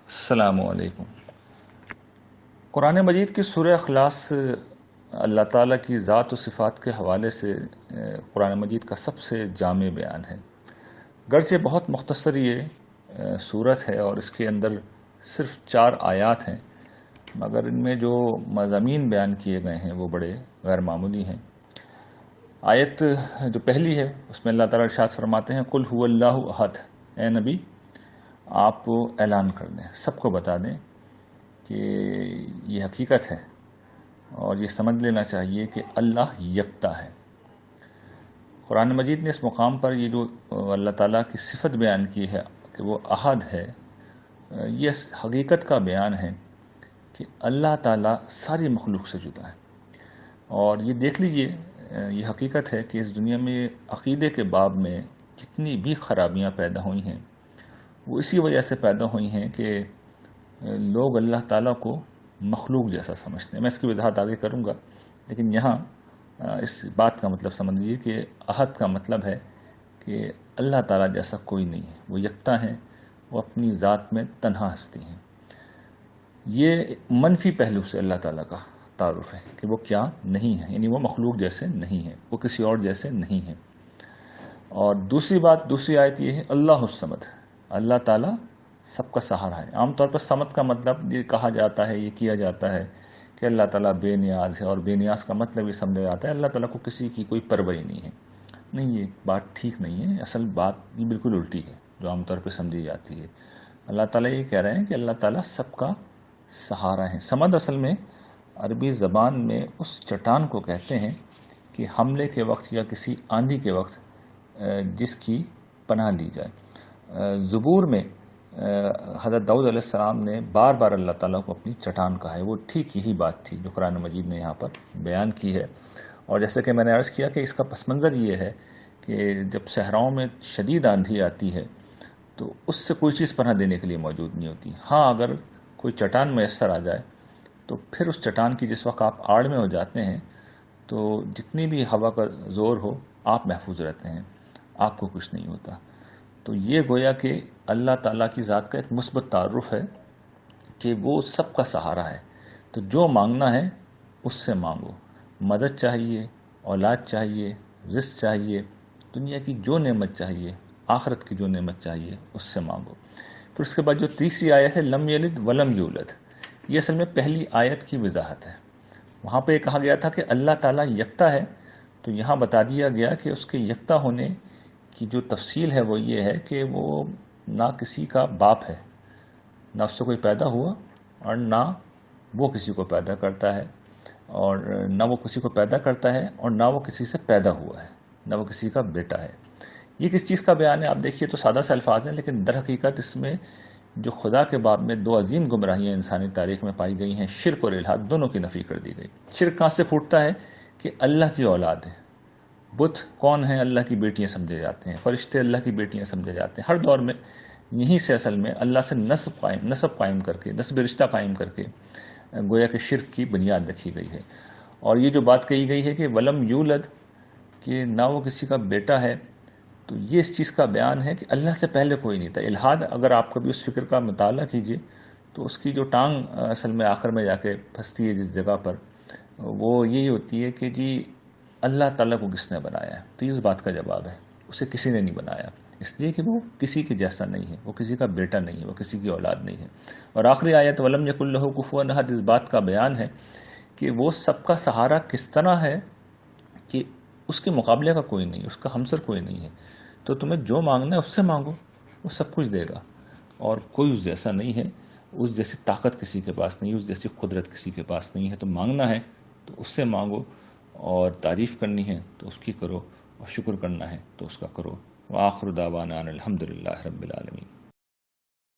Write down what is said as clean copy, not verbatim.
السلام علیکم۔ قرآن مجید کی سورہ اخلاص اللہ تعالیٰ کی ذات و صفات کے حوالے سے قرآن مجید کا سب سے جامع بیان ہے۔ گرچہ بہت مختصر یہ سورت ہے اور اس کے اندر صرف 4 آیات ہیں، مگر ان میں جو مضامین بیان کیے گئے ہیں وہ بڑے غیر معمولی ہیں۔ آیت جو پہلی ہے اس میں اللہ تعالیٰ ارشاد فرماتے ہیں قل هو اللہ احد، اے نبی آپ اعلان کر دیں، سب کو بتا دیں کہ یہ حقیقت ہے اور یہ سمجھ لینا چاہیے کہ اللہ یکتا ہے۔ قرآن مجید نے اس مقام پر یہ جو اللہ تعالیٰ کی صفت بیان کی ہے کہ وہ احد ہے، یہ اس حقیقت کا بیان ہے کہ اللہ تعالیٰ ساری مخلوق سے جدا ہے۔ اور یہ دیکھ لیجئے، یہ حقیقت ہے کہ اس دنیا میں عقیدے کے باب میں جتنی بھی خرابیاں پیدا ہوئی ہیں وہ اسی وجہ سے پیدا ہوئی ہیں کہ لوگ اللہ تعالیٰ کو مخلوق جیسا سمجھتے ہیں۔ میں اس کی وضاحت آگے کروں گا، لیکن یہاں اس بات کا مطلب سمجھ لیجیے کہ احد کا مطلب ہے کہ اللہ تعالیٰ جیسا کوئی نہیں ہے، وہ یکتا ہیں، وہ اپنی ذات میں تنہا ہستی ہیں۔ یہ منفی پہلو سے اللہ تعالیٰ کا تعارف ہے کہ وہ کیا نہیں ہے، یعنی وہ مخلوق جیسے نہیں ہے، وہ کسی اور جیسے نہیں ہے۔ اور دوسری آیت یہ ہے اللہ الصمد، اللہ تعالیٰ سب کا سہارا ہے۔ عام طور پر صمد کا مطلب یہ کہا جاتا ہے، یہ کیا جاتا ہے کہ اللہ تعالیٰ بے نیاز ہے، اور بے نیاز کا مطلب یہ سمجھا جاتا ہے اللہ تعالیٰ کو کسی کی کوئی پرواہ نہیں ہے۔ نہیں، یہ بات ٹھیک نہیں ہے، اصل بات یہ بالکل الٹی ہے جو عام طور پہ سمجھی جاتی ہے۔ اللہ تعالیٰ یہ کہہ رہے ہیں کہ اللہ تعالیٰ سب کا سہارا ہے۔ صمد اصل میں عربی زبان میں اس چٹان کو کہتے ہیں کہ حملے کے وقت یا کسی آندھی کے وقت جس کی پناہ لی جائے۔ زبور میں حضرت داؤد علیہ السلام نے بار بار اللہ تعالیٰ کو اپنی چٹان کہا ہے۔ وہ ٹھیک یہی بات تھی جو قرآن مجید نے یہاں پر بیان کی ہے۔ اور جیسے کہ میں نے عرض کیا کہ اس کا پس منظر یہ ہے کہ جب صحراؤں میں شدید آندھی آتی ہے تو اس سے کوئی چیز پناہ دینے کے لیے موجود نہیں ہوتی۔ ہاں، اگر کوئی چٹان میسر آ جائے تو پھر اس چٹان کی جس وقت آپ آڑ میں ہو جاتے ہیں تو جتنی بھی ہوا کا زور ہو آپ محفوظ رہتے ہیں، آپ کو کچھ نہیں ہوتا۔ تو یہ گویا کہ اللہ تعالیٰ کی ذات کا ایک مثبت تعارف ہے کہ وہ سب کا سہارا ہے۔ تو جو مانگنا ہے اس سے مانگو، مدد چاہیے، اولاد چاہیے، رزق چاہیے، دنیا کی جو نعمت چاہیے، آخرت کی جو نعمت چاہیے اس سے مانگو۔ پھر اس کے بعد جو تیسری آیت ہے لم یلد ولم یولد، یہ اصل میں پہلی آیت کی وضاحت ہے۔ وہاں پہ یہ کہا گیا تھا کہ اللہ تعالیٰ یکتا ہے، تو یہاں بتا دیا گیا کہ اس کے یکتا ہونے کی جو تفصیل ہے وہ یہ ہے کہ وہ نہ کسی کا باپ ہے، نہ اس سے کوئی پیدا ہوا، اور نہ وہ کسی کو پیدا کرتا ہے، اور نہ وہ کسی کو پیدا کرتا ہے، اور نہ وہ کسی سے پیدا ہوا ہے، نہ وہ کسی کا بیٹا ہے۔ یہ کس چیز کا بیان ہے؟ آپ دیکھیے تو سادہ سے الفاظ ہیں، لیکن در حقیقت اس میں جو خدا کے باب میں 2 عظیم گمراہیاں انسانی تاریخ میں پائی گئی ہیں، شرک اور الحاد، دونوں کی نفی کر دی گئی۔ شرک کہاں سے پھوٹتا ہے کہ اللہ کی اولاد ہے، بت کون ہیں؟ اللہ کی بیٹیاں سمجھے جاتے ہیں، فرشتے اللہ کی بیٹیاں سمجھے جاتے ہیں۔ ہر دور میں یہیں سے اصل میں اللہ سے نسب قائم کر کے، نسب رشتہ قائم کر کے گویا کہ شرک کی بنیاد رکھی گئی ہے۔ اور یہ جو بات کہی گئی ہے کہ ولم یولد، کہ نہ وہ کسی کا بیٹا ہے، تو یہ اس چیز کا بیان ہے کہ اللہ سے پہلے کوئی نہیں تھا۔ الحاد اگر آپ کبھی اس فکر کا مطالعہ کیجئے تو اس کی جو ٹانگ اصل میں آخر میں جا کے پھنستی ہے جس جگہ پر، وہ یہی ہوتی ہے کہ جی اللہ تعالیٰ کو کس نے بنایا ہے؟ تو یہ اس بات کا جواب ہے، اسے کسی نے نہیں بنایا، اس لیے کہ وہ کسی کے جیسا نہیں ہے، وہ کسی کا بیٹا نہیں ہے، وہ کسی کی اولاد نہیں ہے۔ اور آخری آیت ولم یکن لہ کفوا احد، اس بات کا بیان ہے کہ وہ سب کا سہارا کس طرح ہے کہ اس کے مقابلے کا کوئی نہیں، اس کا ہمسر کوئی نہیں ہے۔ تو تمہیں جو مانگنا ہے اس سے مانگو، وہ سب کچھ دے گا، اور کوئی اس جیسا نہیں ہے، اس جیسی طاقت کسی کے پاس نہیں، اس جیسی قدرت کسی کے پاس نہیں ہے۔ تو مانگنا ہے تو اس سے مانگو، اور تعریف کرنی ہے تو اس کی کرو، اور شکر کرنا ہے تو اس کا کرو۔ وآخر دعوانا ان الحمد للہ رب العالمین۔